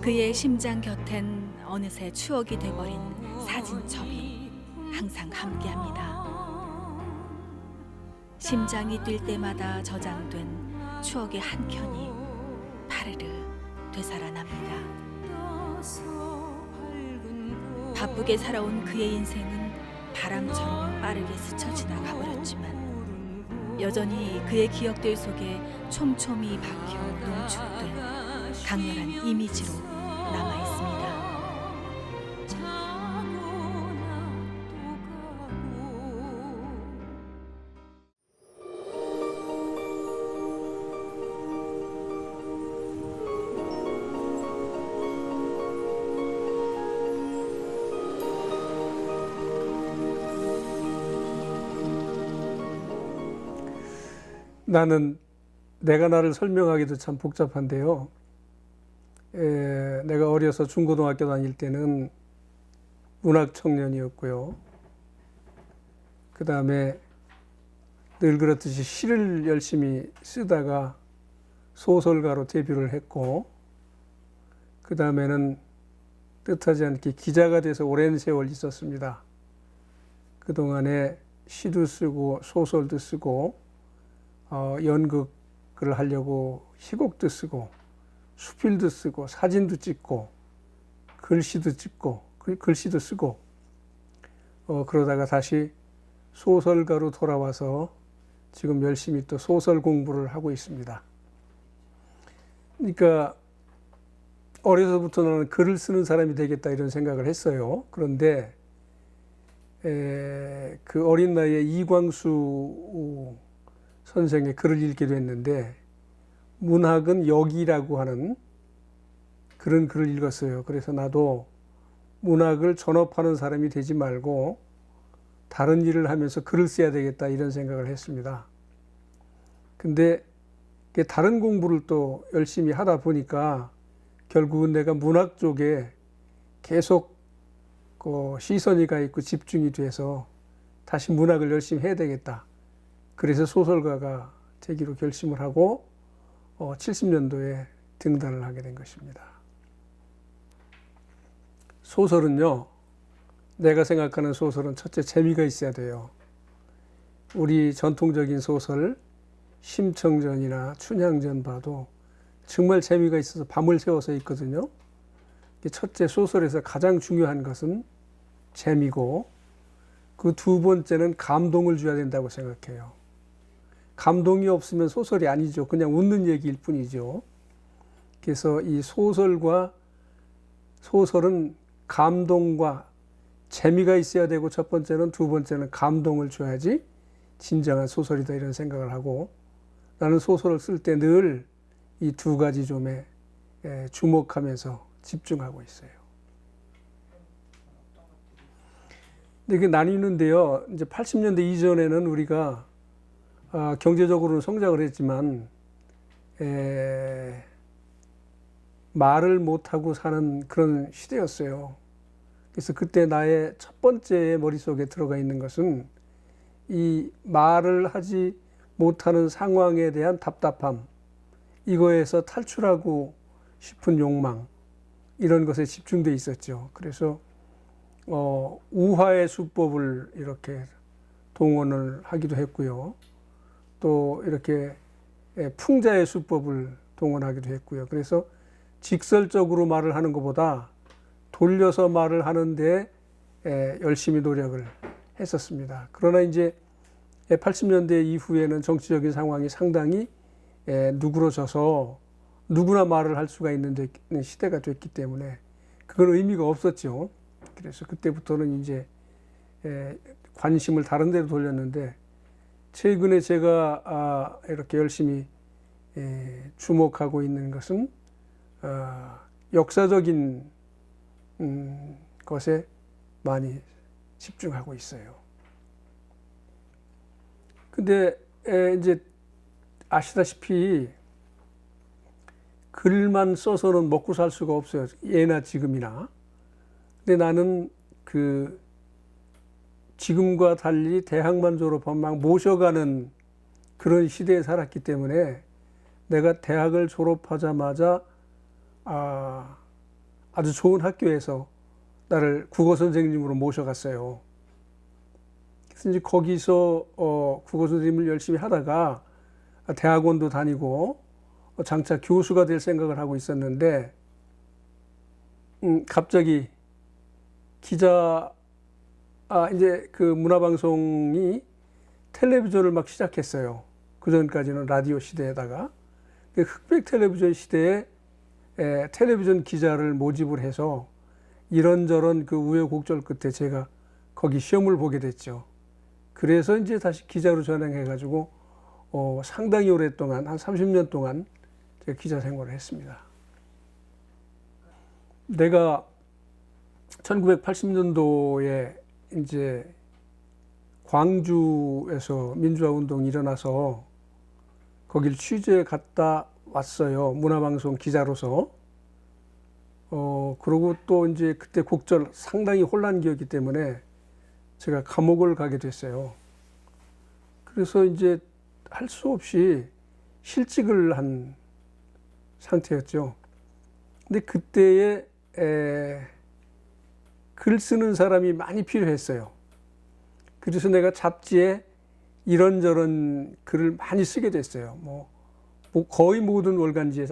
그의 심장 곁엔 어느새 추억이 돼버린 사진첩이 항상 함께합니다. 심장이 뛸 때마다 저장된 추억의 한 켠이 파르르 되살아납니다. 바쁘게 살아온 그의 인생은 바람처럼 빠르게 스쳐 지나가 버렸지만 여전히 그의 기억들 속에 촘촘히 박혀 농축된 강렬한 이미지로 남아 있습니다. 나는 내가 나를 설명하기도 참 복잡한데요. 내가 어려서 중고등학교 다닐 때는 문학 청년이었고요. 그 다음에 늘 그렇듯이 시를 열심히 쓰다가 소설가로 데뷔를 했고, 그 다음에는 뜻하지 않게 기자가 돼서 오랜 세월 있었습니다. 그동안에 시도 쓰고 소설도 쓰고 연극을 하려고 희곡도 쓰고 수필도 쓰고 사진도 찍고 글씨도 찍고 글씨도 쓰고 그러다가 다시 소설가로 돌아와서 지금 열심히 또 소설 공부를 하고 있습니다. 그러니까 어려서부터 나는 글을 쓰는 사람이 되겠다 이런 생각을 했어요. 그런데 그 어린 나이에 이광수 선생의 글을 읽게 됐는데 문학은 역이라고 하는 그런 글을 읽었어요. 그래서 나도 문학을 전업하는 사람이 되지 말고 다른 일을 하면서 글을 써야 되겠다 이런 생각을 했습니다. 근데 다른 공부를 또 열심히 하다 보니까 결국은 내가 문학 쪽에 계속 시선이 가 있고 집중이 돼서 다시 문학을 열심히 해야 되겠다. 그래서 소설가가 되기로 결심을 하고 70년도에 등단을 하게 된 것입니다. 소설은요, 내가 생각하는 소설은 첫째 재미가 있어야 돼요. 우리 전통적인 소설 심청전이나 춘향전 봐도 정말 재미가 있어서 밤을 새워서 읽거든요. 첫째, 소설에서 가장 중요한 것은 재미고 그 두 번째는 감동을 줘야 된다고 생각해요. 감동이 없으면 소설이 아니죠. 그냥 웃는 얘기일 뿐이죠. 그래서 이 소설은 감동과 재미가 있어야 되고 첫 번째는, 두 번째는 감동을 줘야지 진정한 소설이다 이런 생각을 하고, 나는 소설을 쓸 때 늘 이 두 가지 점에 주목하면서 집중하고 있어요. 근데 이게 나뉘는데요. 이제 80년대 이전에는 우리가 경제적으로는 성장을 했지만 말을 못하고 사는 그런 시대였어요. 그래서 그때 나의 첫 번째 머릿속에 들어가 있는 것은 이 말을 하지 못하는 상황에 대한 답답함, 이거에서 탈출하고 싶은 욕망, 이런 것에 집중돼 있었죠. 그래서 우화의 수법을 이렇게 동원을 하기도 했고요. 또 이렇게 풍자의 수법을 동원하기도 했고요. 그래서 직설적으로 말을 하는 것보다 돌려서 말을 하는데 열심히 노력을 했었습니다. 그러나 이제 80년대 이후에는 정치적인 상황이 상당히 누그러져서 누구나 말을 할 수가 있는 시대가 됐기 때문에 그건 의미가 없었죠. 그래서 그때부터는 이제 관심을 다른 데로 돌렸는데, 최근에 제가 이렇게 열심히 주목하고 있는 것은 역사적인 것에 많이 집중하고 있어요. 근데 이제 아시다시피 글만 써서는 먹고 살 수가 없어요. 예나 지금이나. 근데 나는 지금과 달리 대학만 졸업하면 막 모셔가는 그런 시대에 살았기 때문에 내가 대학을 졸업하자마자 아주 좋은 학교에서 나를 국어 선생님으로 모셔갔어요. 그래서 이제 거기서 국어 선생님을 열심히 하다가 대학원도 다니고 장차 교수가 될 생각을 하고 있었는데 갑자기 이제 그 문화방송이 텔레비전을 막 시작했어요. 그 전까지는 라디오 시대에다가 흑백 텔레비전 시대에 텔레비전 기자를 모집을 해서 이런저런 그 우여곡절 끝에 제가 거기 시험을 보게 됐죠. 그래서 이제 다시 기자로 전향해가지고 상당히 오랫동안 한 30년 동안 제가 기자 생활을 했습니다. 내가 1980년도에 이제 광주에서 민주화 운동이 일어나서 거길 취재 갔다 왔어요. 문화방송 기자로서. 그러고 또 이제 그때 곡절 상당히 혼란기였기 때문에 제가 감옥을 가게 됐어요. 그래서 이제 할 수 없이 실직을 한 상태였죠. 근데 그때에 글 쓰는 사람이 많이 필요했어요. 그래서 내가 잡지에 이런저런 글을 많이 쓰게 됐어요. 뭐 거의 모든 월간지에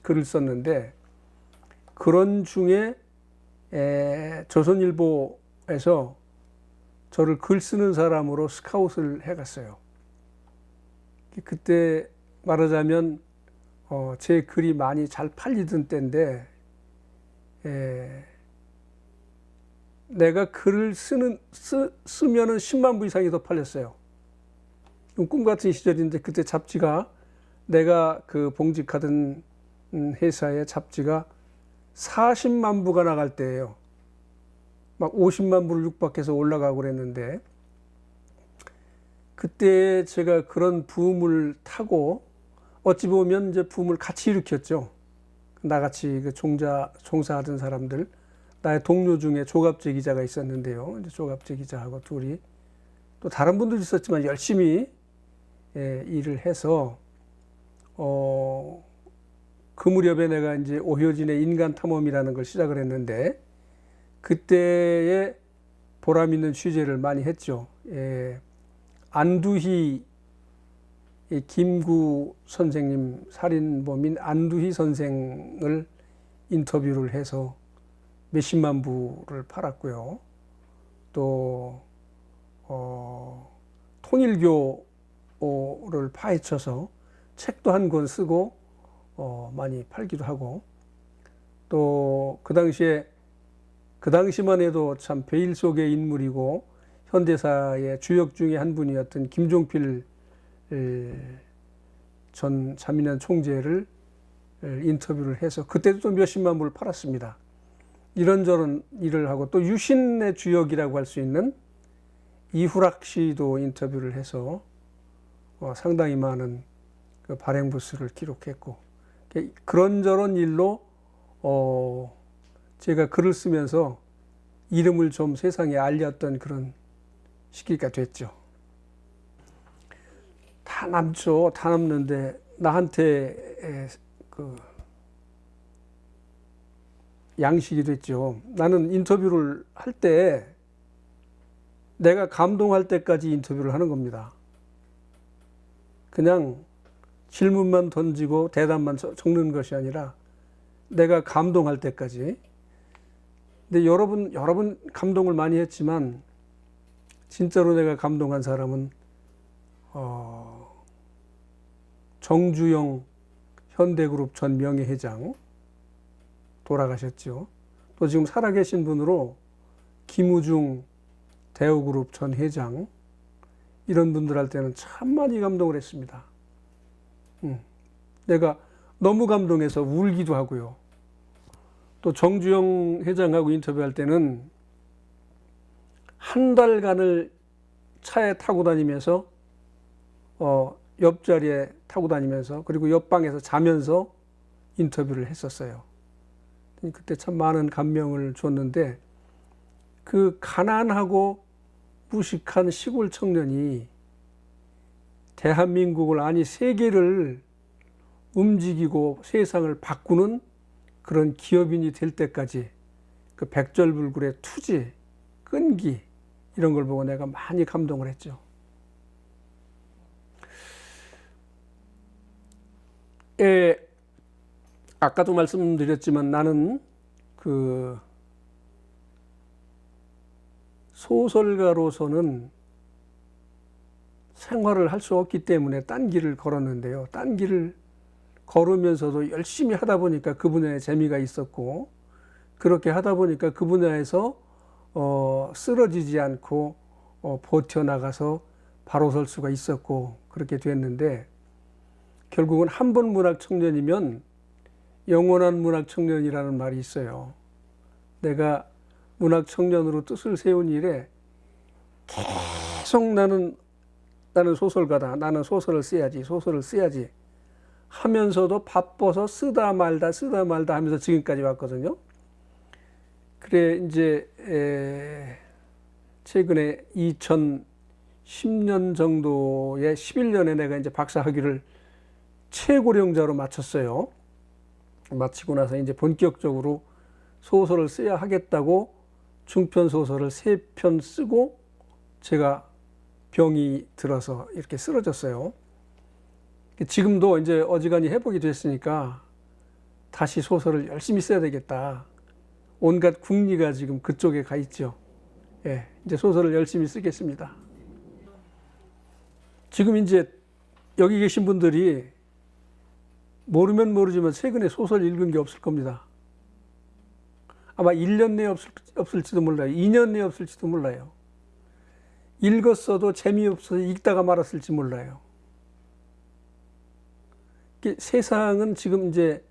글을 썼는데 그런 중에 조선일보에서 저를 글 쓰는 사람으로 스카웃을 해갔어요. 그때 말하자면 제 글이 많이 잘 팔리던 때인데 내가 글을 쓰면은 10만 부 이상이 더 팔렸어요. 꿈 같은 시절인데 그때 잡지가 내가 그 봉직하던 회사의 잡지가 40만 부가 나갈 때예요. 막 50만 부를 육박해서 올라가고 그랬는데 그때 제가 그런 붐을 타고 어찌 보면 이제 붐을 같이 일으켰죠. 나같이 그 종사하던 사람들, 나의 동료 중에 조갑재 기자가 있었는데요. 이제 조갑재 기자하고 둘이 또 다른 분도 있었지만 열심히 일을 해서 그 무렵에 내가 이제 오효진의 인간탐험이라는 걸 시작을 했는데 그때에 보람 있는 취재를 많이 했죠. 안두희 김구 선생님, 살인범인 안두희 선생을 인터뷰를 해서 몇십만 부를 팔았고요. 또 통일교를 파헤쳐서 책도 한 권 쓰고 많이 팔기도 하고 또 그 당시만 해도 참 베일 속의 인물이고 현대사의 주역 중에 한 분이었던 김종필 전 자민련 총재를 인터뷰를 해서 그때도 또 몇십만 부를 팔았습니다. 이런저런 일을 하고 또 유신의 주역이라고 할 수 있는 이후락 씨도 인터뷰를 해서 상당히 많은 그 발행 부수를 기록했고 그런저런 일로 제가 글을 쓰면서 이름을 좀 세상에 알렸던 그런 시기가 됐죠. 다 남죠. 다 남는데 나한테 그 양식이 됐죠. 나는 인터뷰를 할 때 내가 감동할 때까지 인터뷰를 하는 겁니다. 그냥 질문만 던지고 대답만 적는 것이 아니라 내가 감동할 때까지. 근데 여러분 감동을 많이 했지만 진짜로 내가 감동한 사람은 정주영 현대그룹 전 명예회장 돌아가셨죠. 또 지금 살아계신 분으로 김우중 대우그룹 전 회장 이런 분들한테는 참 많이 감동을 했습니다. 내가 너무 감동해서 울기도 하고요. 또 정주영 회장하고 인터뷰할 때는 한 달간을 차에 타고 다니면서 옆자리에 타고 다니면서 그리고 옆방에서 자면서 인터뷰를 했었어요. 그때 참 많은 감명을 줬는데 그 가난하고 무식한 시골 청년이 대한민국을 아니 세계를 움직이고 세상을 바꾸는 그런 기업인이 될 때까지 그 백절불굴의 투지, 끈기 이런 걸 보고 내가 많이 감동을 했죠. 아까도 말씀드렸지만 나는 그 소설가로서는 생활을 할 수 없기 때문에 딴 길을 걸었는데요. 딴 길을 걸으면서도 열심히 하다 보니까 그 분야에 재미가 있었고, 그렇게 하다 보니까 그 분야에서 쓰러지지 않고 버텨나가서 바로 설 수가 있었고, 그렇게 됐는데, 결국은 한 번 문학 청년이면 영원한 문학 청년이라는 말이 있어요. 내가 문학 청년으로 뜻을 세운 일에 계속 나는 소설가다, 나는 소설을 써야지 하면서도 바빠서 쓰다 말다 하면서 지금까지 왔거든요. 그래 이제 최근에 2010년 정도에 11년에 내가 이제 박사학위를 최고령자로 마쳤어요. 마치고 나서 이제 본격적으로 소설을 써야 하겠다고 중편 소설을 3편 쓰고 제가 병이 들어서 이렇게 쓰러졌어요. 지금도 이제 어지간히 회복이 됐으니까 다시 소설을 열심히 써야 되겠다. 온갖 궁리가 지금 그쪽에 가 있죠. 예, 이제 소설을 열심히 쓰겠습니다. 지금 이제 여기 계신 분들이 모르면 모르지만 최근에 소설 읽은 게 없을 겁니다. 아마 1년 내에 없을지도 몰라요. 2년 내에 없을지도 몰라요. 읽었어도 재미없어서 읽다가 말았을지 몰라요. 세상은 지금 이제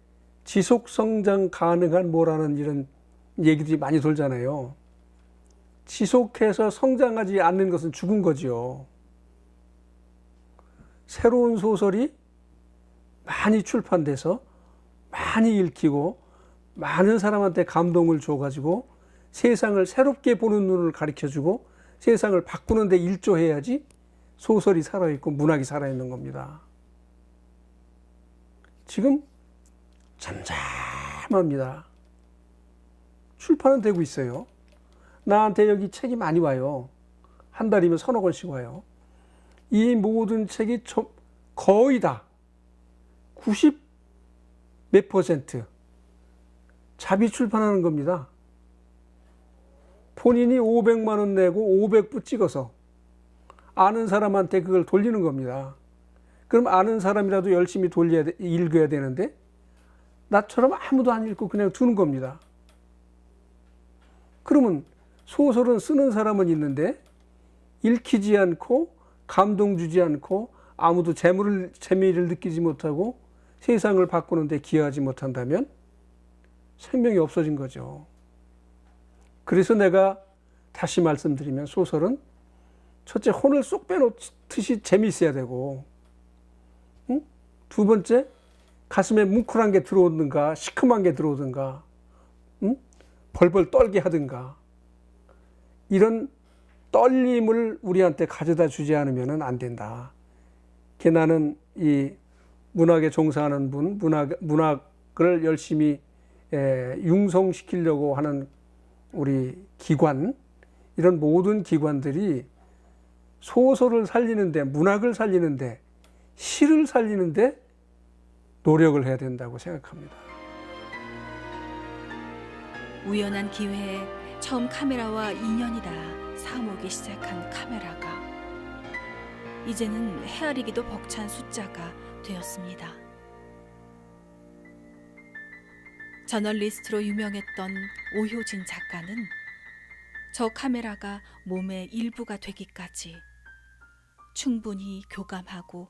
지속 성장 가능한 뭐라는 이런 얘기들이 많이 돌잖아요. 지속해서 성장하지 않는 것은 죽은 거죠. 새로운 소설이 많이 출판돼서 많이 읽히고 많은 사람한테 감동을 줘가지고 세상을 새롭게 보는 눈을 가르쳐주고 세상을 바꾸는 데 일조해야지 소설이 살아있고 문학이 살아있는 겁니다. 지금 잠잠합니다. 출판은 되고 있어요. 나한테 여기 책이 많이 와요. 한 달이면 1,000여 권씩 와요. 이 모든 책이 거의 다 90 몇 %, 자비 출판하는 겁니다. 본인이 500만 원 내고 500부 찍어서 아는 사람한테 그걸 돌리는 겁니다. 그럼 아는 사람이라도 열심히 읽어야 되는데 나처럼 아무도 안 읽고 그냥 두는 겁니다. 그러면 소설은 쓰는 사람은 있는데 읽히지 않고 감동 주지 않고 아무도 재미를 느끼지 못하고 세상을 바꾸는 데 기여하지 못한다면 생명이 없어진 거죠. 그래서 내가 다시 말씀드리면 소설은 첫째 혼을 쏙 빼놓듯이 재미있어야 되고, 응? 두 번째 가슴에 뭉클한 게 들어오든가 시큼한 게 들어오든가, 응? 벌벌 떨게 하든가, 이런 떨림을 우리한테 가져다 주지 않으면 안 된다. 나는 이 문학에 종사하는 분, 문학을 열심히 융성시키려고 하는 우리 기관, 이런 모든 기관들이 소설을 살리는데, 문학을 살리는데, 시를 살리는데 노력을 해야 된다고 생각합니다. 우연한 기회에 처음 카메라와 인연이 닿아 사모기 시작한 카메라가 이제는 헤아리기도 벅찬 숫자가 되었습니다. 저널리스트로 유명했던 오효진 작가는 저 카메라가 몸의 일부가 되기까지 충분히 교감하고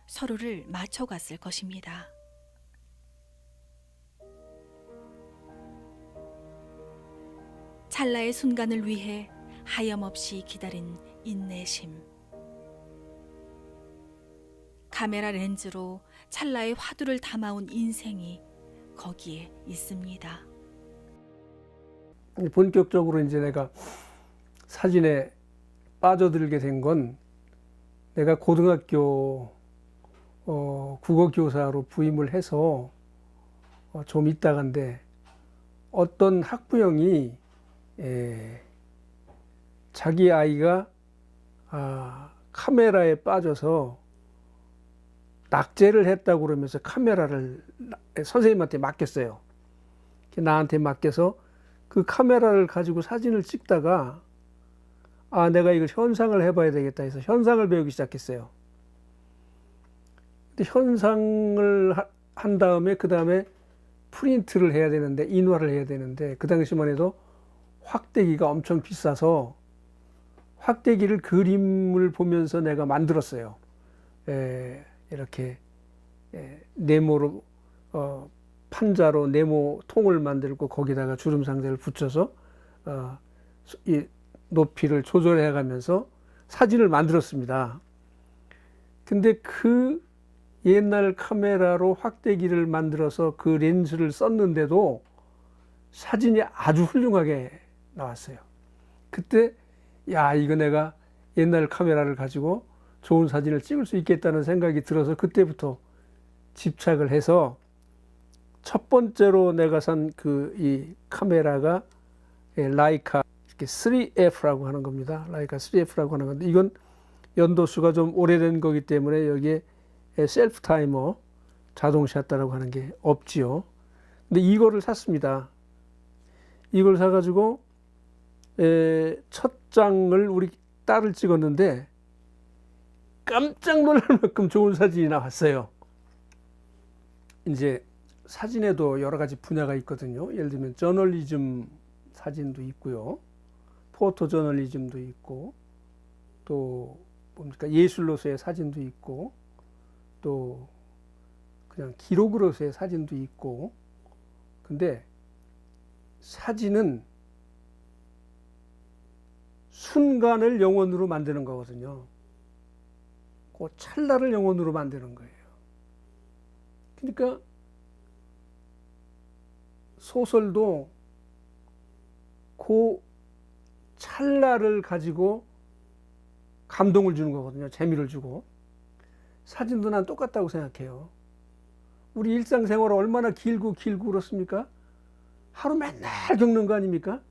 서로를 맞춰갔을 것입니다. 찰나의 순간을 위해 하염없이 기다린 인내심. 카메라 렌즈로 찰나의 화두를 담아온 인생이 거기에 있습니다. 본격적으로 이제 내가 사진에 빠져들게 된 건 내가 고등학교 국어교사로 부임을 해서 좀 있다간데 어떤 학부형이 자기 아이가 카메라에 빠져서 낙제를 했다고 그러면서 카메라를 선생님한테 맡겼어요. 나한테 맡겨서 그 카메라를 가지고 사진을 찍다가 내가 이걸 현상을 해봐야 되겠다 해서 현상을 배우기 시작했어요. 근데 현상을 한 다음에 그 다음에 프린트를 해야 되는데, 인화를 해야 되는데, 그 당시만 해도 확대기가 엄청 비싸서 확대기를 그림을 보면서 내가 만들었어요. 이렇게 네모로 판자로 네모 통을 만들고 거기다가 주름 상자를 붙여서 이 높이를 조절해 가면서 사진을 만들었습니다. 근데 그 옛날 카메라로 확대기를 만들어서 그 렌즈를 썼는데도 사진이 아주 훌륭하게 나왔어요. 그때 이거 내가 옛날 카메라를 가지고 좋은 사진을 찍을 수 있겠다는 생각이 들어서 그때부터 집착을 해서 첫 번째로 내가 산 이 카메라가 라이카 3F라고 하는 겁니다. 라이카 3F라고 하는 건데, 이건 연도수가 좀 오래된 거기 때문에 여기에 셀프 타이머 자동 샷다라고 하는 게 없지요. 근데 이거를 샀습니다. 이걸 사가지고 첫 장을 우리 딸을 찍었는데 깜짝 놀랄 만큼 좋은 사진이 나왔어요. 이제 사진에도 여러 가지 분야가 있거든요. 예를 들면 저널리즘 사진도 있고요, 포토 저널리즘도 있고, 또 뭡니까, 예술로서의 사진도 있고, 또 그냥 기록으로서의 사진도 있고. 근데 사진은 순간을 영혼으로 만드는 거거든요. 그 찰나를 영혼으로 만드는 거예요. 그러니까 소설도 그 찰나를 가지고 감동을 주는 거거든요. 재미를 주고. 사진도 난 똑같다고 생각해요. 우리 일상생활 얼마나 길고 그렇습니까? 하루 맨날 겪는 거 아닙니까?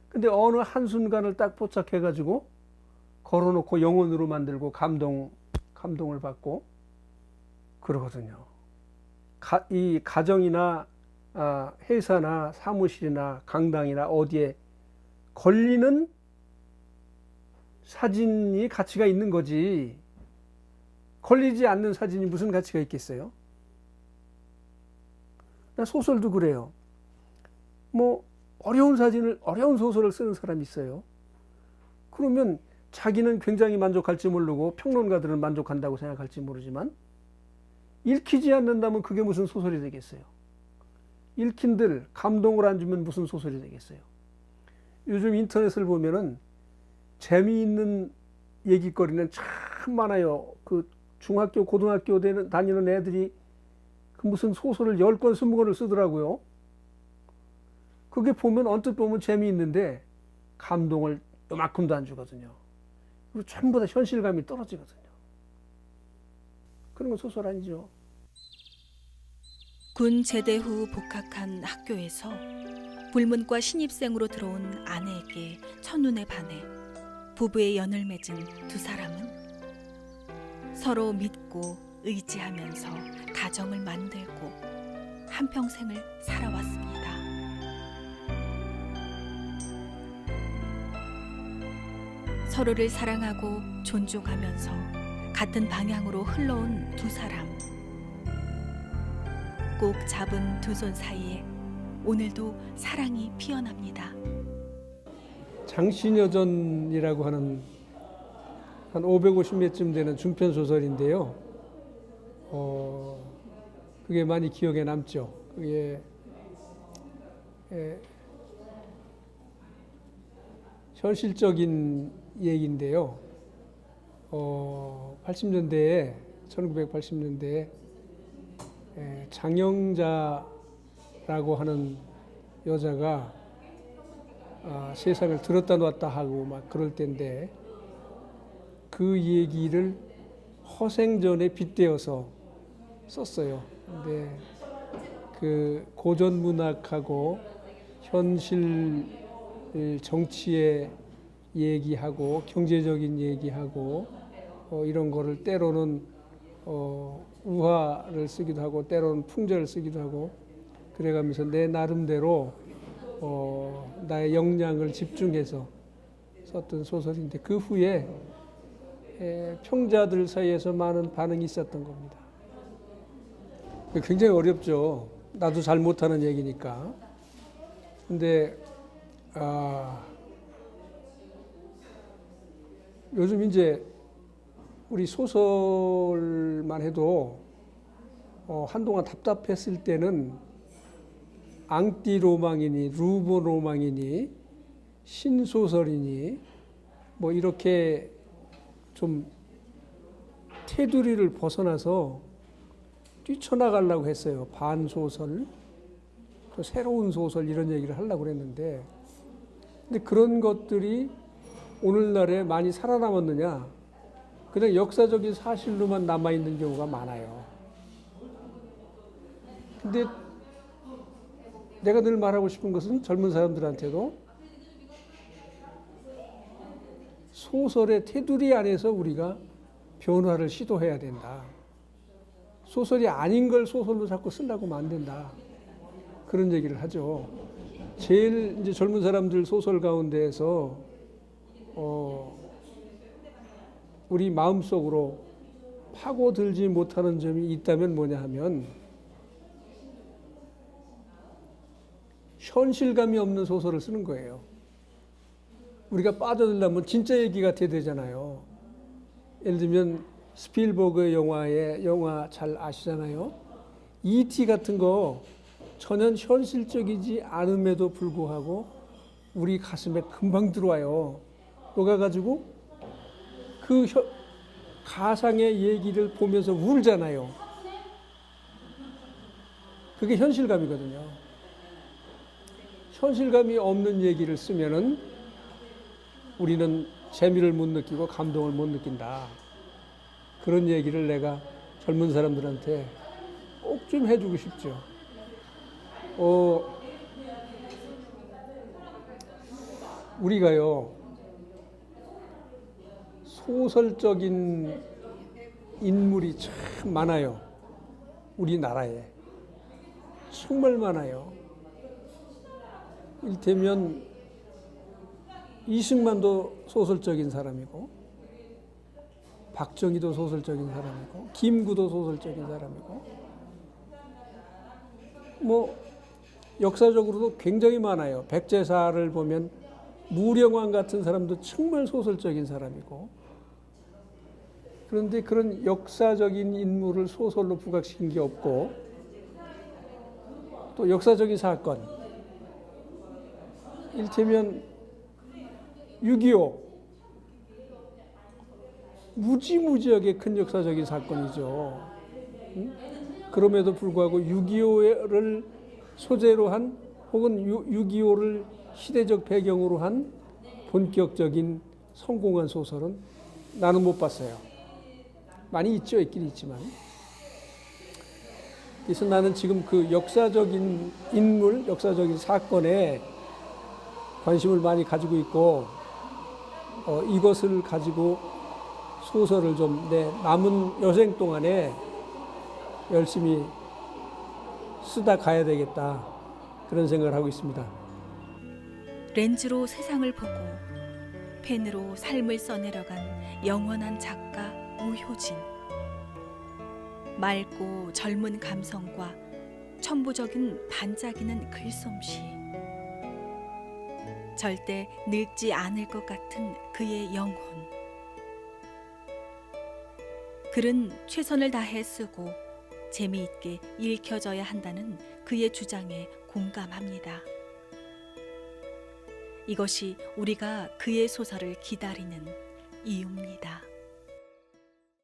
근데 어느 한순간을 딱 포착해가지고 걸어놓고 영혼으로 만들고 감동을 받고 그러거든요. 이 가정이나 회사나 사무실이나 강당이나 어디에 걸리는 사진이 가치가 있는 거지, 걸리지 않는 사진이 무슨 가치가 있겠어요? 소설도 그래요. 뭐 어려운 소설을 쓰는 사람이 있어요. 그러면 자기는 굉장히 만족할지 모르고 평론가들은 만족한다고 생각할지 모르지만 읽히지 않는다면 그게 무슨 소설이 되겠어요? 읽힌들 감동을 안 주면 무슨 소설이 되겠어요? 요즘 인터넷을 보면은 재미있는 얘기거리는 참 많아요. 그 중학교, 고등학교 다니는 애들이 그 무슨 소설을 10권, 20권을 쓰더라고요. 그게 보면 언뜻 보면 재미있는데 감동을 요만큼도 안 주거든요. 그리고 전부 다 현실감이 떨어지거든요. 그런 건 소설 아니죠. 군 제대 후 복학한 학교에서 불문과 신입생으로 들어온 아내에게 첫눈에 반해 부부의 연을 맺은 두 사람은 서로 믿고 의지하면서 가정을 만들고 한평생을 살아왔습니다. 서로를 사랑하고 존중하면서 같은 방향으로 흘러온 두 사람. 꼭 잡은 두 손 사이에 오늘도 사랑이 피어납니다. 장신여전이라고 하는 한 550매쯤 되는 중편 소설인데요. 그게 많이 기억에 남죠. 그게 현실적인 얘기인데요. 1980년대에 장영자라고 하는 여자가 세상을 들었다 놨다 하고 막 그럴 때인데, 그 얘기를 허생전에 빗대어서 썼어요. 근데 그 고전 문학하고 현실 정치의 얘기하고 경제적인 얘기하고 이런 거를 때로는 우화를 쓰기도 하고 때로는 풍자를 쓰기도 하고 그래가면서 내 나름대로 나의 역량을 집중해서 썼던 소설인데 그 후에 평자들 사이에서 많은 반응이 있었던 겁니다. 굉장히 어렵죠. 나도 잘 못하는 얘기니까. 근데 요즘 이제 우리 소설만 해도 한동안 답답했을 때는 앙띠 로망이니 루보 로망이니 신소설이니 뭐 이렇게 좀 테두리를 벗어나서 뛰쳐나가려고 했어요. 반소설, 또 새로운 소설 이런 얘기를 하려고 그랬는데 근데 그런 것들이 오늘날에 많이 살아남았느냐? 그냥 역사적인 사실로만 남아있는 경우가 많아요. 근데 내가 늘 말하고 싶은 것은 젊은 사람들한테도 소설의 테두리 안에서 우리가 변화를 시도해야 된다. 소설이 아닌 걸 소설로 자꾸 쓰려고 하면 안 된다. 그런 얘기를 하죠. 제일 이제 젊은 사람들 소설 가운데에서 우리 마음속으로 파고들지 못하는 점이 있다면 뭐냐 하면 현실감이 없는 소설을 쓰는 거예요. 우리가 빠져들려면 진짜 얘기 같아야 되잖아요. 예를 들면 스필버그 영화 잘 아시잖아요. E.T. 같은 거 전혀 현실적이지 않음에도 불구하고 우리 가슴에 금방 들어와요. 녹아가지고 그 가상의 얘기를 보면서 울잖아요. 그게 현실감이거든요. 현실감이 없는 얘기를 쓰면은 우리는 재미를 못 느끼고 감동을 못 느낀다. 그런 얘기를 내가 젊은 사람들한테 꼭 좀 해주고 싶죠. 우리가요, 소설적인 인물이 참 많아요. 우리나라에. 정말 많아요. 이를테면 이승만도 소설적인 사람이고 박정희도 소설적인 사람이고 김구도 소설적인 사람이고 뭐 역사적으로도 굉장히 많아요. 백제사를 보면 무령왕 같은 사람도 정말 소설적인 사람이고 그런데 그런 역사적인 인물을 소설로 부각시킨 게 없고 또 역사적인 사건 이를테면 6.25 무지무지하게 큰 역사적인 사건이죠. 그럼에도 불구하고 6.25를 소재로 한 혹은 6.25를 시대적 배경으로 한 본격적인 성공한 소설은 나는 못 봤어요. 많이 있죠. 있긴 있지만. 그래서 나는 지금 그 역사적인 인물, 역사적인 사건에 관심을 많이 가지고 있고 이것을 가지고 소설을 좀 내 남은 여생 동안에 열심히 쓰다 가야 되겠다. 그런 생각을 하고 있습니다. 렌즈로 세상을 보고 펜으로 삶을 써내려간 영원한 작가 우효진. 맑고 젊은 감성과 천부적인 반짝이는 글솜씨. 절대 늙지 않을 것 같은 그의 영혼. 글은 최선을 다해 쓰고 재미있게 읽혀져야 한다는 그의 주장에 공감합니다. 이것이 우리가 그의 소설을 기다리는 이유입니다.